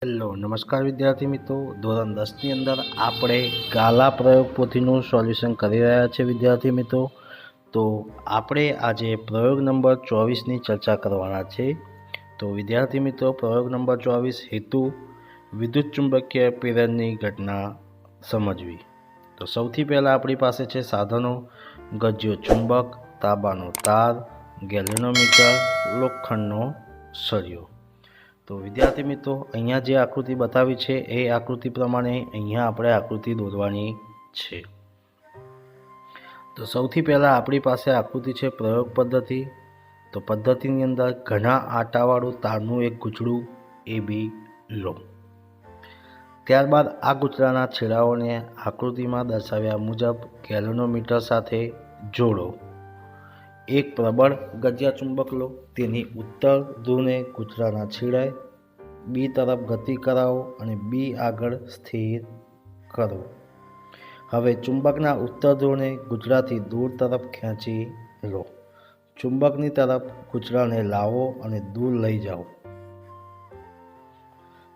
Hello નમસ્કાર વિદ્યાર્થી મિત્રો, ધોરણ 10ની અંદર આપણે ગાલા પ્રયોગ પોથીનું સોલ્યુશન કરી રહ્યા છીએ વિદ્યાર્થી મિત્રો। તો આપણે આજે પ્રયોગ નંબર 24ની ચર્ચા કરવાના છે। તો વિદ્યાર્થી મિત્રો, પ્રયોગ નંબર 24 હેતુ વિદ્યુત ચુંબકીય પ્રેરણની ઘટના સમજવી। તો સૌથી પહેલાં આપણી પાસે છે સાધનો: ગજ્યો ચુંબક, તાંબાનો તાર, ગેલ્વેનોમીટર, લોખંડનો સળિયો। તો વિદ્યાર્થી મિત્રો, અહીંયા જે આકૃતિ બતાવી છે એ આકૃતિ પ્રમાણે અહીંયા આપણે આકૃતિ દોરવાની છે। તો સૌથી પહેલાં આપણી પાસે આકૃતિ છે પ્રયોગ પદ્ધતિ। તો પદ્ધતિની અંદર ઘણા આટાવાળું તારનું એક ગૂંચળું AB લો। ત્યારબાદ આ ગૂંચળાના છેડાઓને આકૃતિમાં દર્શાવ્યા મુજબ ગેલ્વેનોમીટર સાથે જોડો। એક પ્રબળ ગજ્યા ચુંબક લો, તેની ઉત્તર ધ્રુવને ગૂંચળાના છેડે B તરફ ગતિ કરાવો અને B આગળ સ્થિર કરો। હવે ચુંબકના ઉત્તર ધ્રુવને ગૂંચળાથી દૂર તરફ ખેંચી લો। ચુંબકની તરફ ગૂંચળાને લાવો અને દૂર લઈ જાઓ।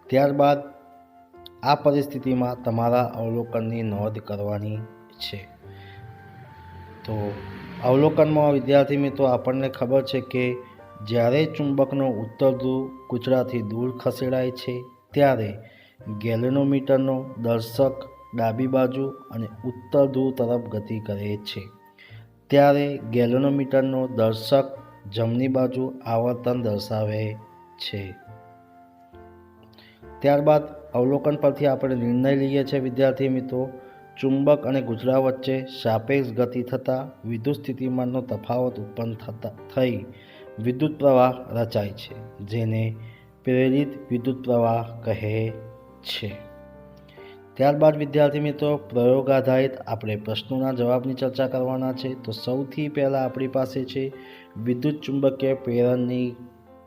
ત્યારબાદ આ પરિસ્થિતિમાં તમારા અવલોકનની નોંધ કરવાની છે। તો અવલોકનમાં વિદ્યાર્થી મિત્રો, આપણને ખબર છે કે જ્યારે ચુંબકનો ઉત્તર ધ્રુવ ગૂંચળાથી દૂર ખસેડાય છે ત્યારે ગેલ્વેનોમીટરનો દર્શક ડાબી બાજુ અને ઉત્તર ધ્રુવ તરફ ગતિ કરે છે, ત્યારે ગેલ્વેનોમીટરનો દર્શક જમણી બાજુ આવર્તન દર્શાવે છે। ત્યારબાદ અવલોકન પરથી આપણે નિર્ણય લઈએ છીએ વિદ્યાર્થી મિત્રો, ચુંબક અને ગૂંચળા વચ્ચે સાપેક્ષ ગતિ થતાં વિદ્યુત સ્થિતિમાનનો તફાવત ઉત્પન્ન થઈ વિદ્યુત પ્રવાહ રચાય છે, જેને પ્રેરિત વિદ્યુત પ્રવાહ કહે છે। ત્યારબાદ વિદ્યાર્થી મિત્રો, પ્રયોગ આધારિત આપણે પ્રશ્નોના જવાબની ચર્ચા કરવાના છે। તો સૌથી પહેલાં આપણી પાસે છે વિદ્યુત ચુંબકીય પ્રેરણની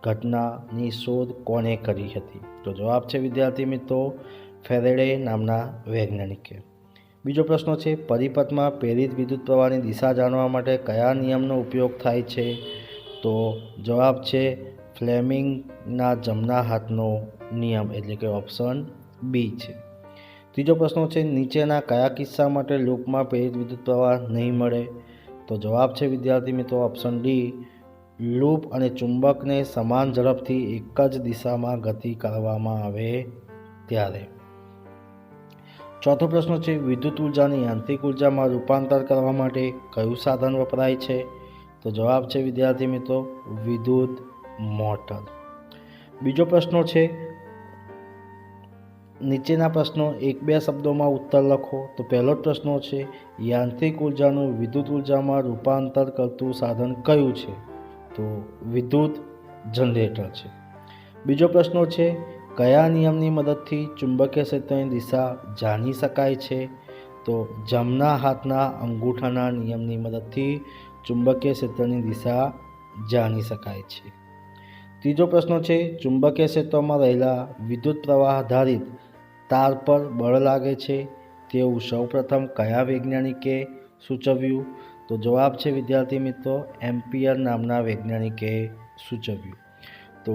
ઘટનાની શોધ કોણે કરી હતી? તો જવાબ છે વિદ્યાર્થી મિત્રો, ફેરેડે નામના વૈજ્ઞાનિકે। બીજો પ્રશ્ન છે, પરિપથમાં પ્રેરિત વિદ્યુત પ્રવાહની દિશા જાણવા માટે કયા નિયમનો ઉપયોગ થાય છે? તો જવાબ છે ફ્લેમિંગના જમણા હાથનો નિયમ, એટલે કે ઓપ્શન બી છે। ત્રીજો પ્રશ્ન છે, નીચેના કયા કિસ્સા માટે લૂપમાં પ્રેરિત વિદ્યુત પ્રવાહ નહીં મળે? તો જવાબ છે વિદ્યાર્થી મિત્રો, ઓપ્શન ડી, લૂપ અને ચુંબકને સમાન ઝડપથી એક જ દિશામાં ગતિ કરવામાં આવે ત્યારે। ચોથો પ્રશ્ન છે, વિદ્યુત ઉર્જાને યાંત્રિક ઉર્જામાં રૂપાંતર કરવા માટે કયું સાધન વપરાય છે? તો જવાબ છે વિદ્યાર્થી મિત્રો, વિદ્યુત મોટર। બીજો પ્રશ્ન છે, નીચેના પ્રશ્નો એક બે શબ્દોમાં ઉત્તર લખો। તો પહેલો જ પ્રશ્ન છે, યાંત્રિક ઉર્જાનું વિદ્યુત ઉર્જામાં રૂપાંતર કરતું સાધન કયું છે? તો વિદ્યુત જનરેટર છે। બીજો પ્રશ્ન છે, કયા નિયમની મદદથી ચુંબકીય ક્ષેત્રની દિશા જાણી શકાય છે? તો જમણા હાથના અંગૂઠાના નિયમની મદદથી ચુંબકીય ક્ષેત્રની દિશા જાણી શકાય છે। ત્રીજો પ્રશ્ન છે, ચુંબકીય ક્ષેત્રમાં રહેલા વિદ્યુત પ્રવાહ આધારિત તાર પર બળ લાગે છે તેવું સૌપ્રથમ કયા વૈજ્ઞાનિકે સૂચવ્યું? તો જવાબ છે વિદ્યાર્થી મિત્રો, એમ્પિયર નામના વૈજ્ઞાનિકે સૂચવ્યું। તો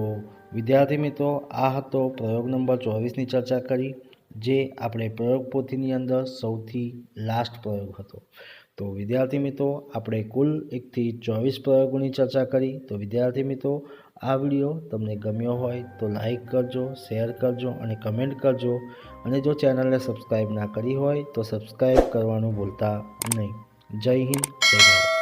વિદ્યાર્થી મિત્રો, આ હતો પ્રયોગ નંબર 24ની ચર્ચા કરી, જે આપણે પ્રયોગ પોથીની અંદર સૌથી લાસ્ટ પ્રયોગ હતો। તો વિદ્યાર્થી મિત્રો, આપણે કુલ 1થી 24 પ્રયોગોની ચર્ચા કરી। તો વિદ્યાર્થી મિત્રો, આ વિડીયો તમને ગમ્યો હોય તો લાઈક કરજો, શેર કરજો અને કમેન્ટ કરજો, અને જો ચેનલને સબસ્ક્રાઈબ ના કરી હોય તો સબસ્ક્રાઈબ કરવાનું ભૂલતા નહીં। જય હિન્દ, જય ભારત।